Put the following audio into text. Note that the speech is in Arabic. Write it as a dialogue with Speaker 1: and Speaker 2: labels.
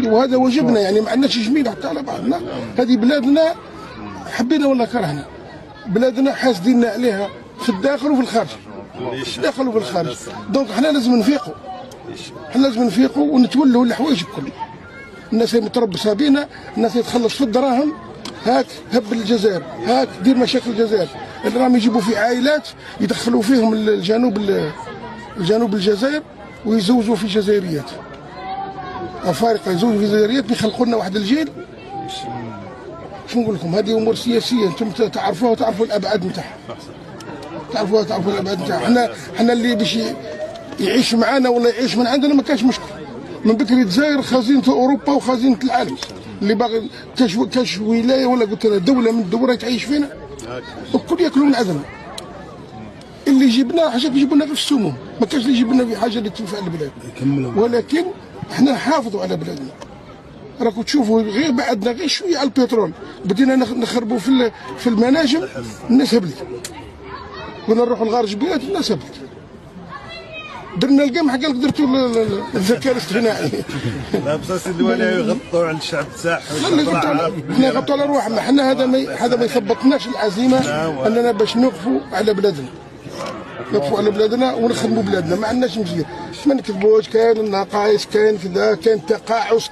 Speaker 1: وهذا واجبنا، يعني ما عندناش جميل حتى على بعضنا. هذه بلادنا حبينا ولا كرهنا، بلادنا حاسدين عليها في الداخل وفي الخارج، في الداخل وفي الخارج. دونك حنا لازم نفيقوا، حنا لازم نفيقوا ونتولوا الحوايج الكل. الناس اللي متربصه بينا، الناس اللي تخلص في الدراهم، هاك هب الجزائر، هاك دير مشاكل الجزائر. اللي راهم يجيبوا في عائلات يدخلوا فيهم الجنوب الجزائر ويزوجوا في جزائريات افارقه، يزوجوا في جزائريات بيخلقوا لنا واحد الجيل. شو نقول لكم، هذه امور سياسيه انتم تعرفوها وتعرفوا الابعاد نتاعها، تعرفوا الابعاد نتاعها. حنا اللي باش يعيش معنا ولا يعيش من عندنا ما كانش مشكل. من بكري الجزائر خزينه اوروبا وخزينه العالم، اللي باغي كاش ولايه ولا قلت لها دوله من الدول تعيش فينا الكل ياكلوا من عندنا. اللي يجيبنا حاجه يجيبوا لنا غير في السموم، ما كانش اللي يجيب لنا في حاجه اللي تنفع البلاد. ولكن احنا نحافظوا على بلادنا. راكم تشوفوا غير بعدنا غير شويه على البترول، بدينا نخربوا في المناجم، الناس هبلت. كنا نروحوا لغار جبيلات الناس هبلت. درنا القمح قال درتوا الذكاء الاصطناعي.
Speaker 2: لا بصاص الدول يغطوا على الشعب تاعهم.
Speaker 1: احنا نغطوا على روحنا، احنا هذا ما يثبطناش العزيمه اننا باش نوقفوا على بلادنا. نوقفوا على بلادنا ونخدموا بلادنا، ما عندناش مزيان. ما نكذبوش، كاين النقائص، كاين كذا، كاين تقاعس.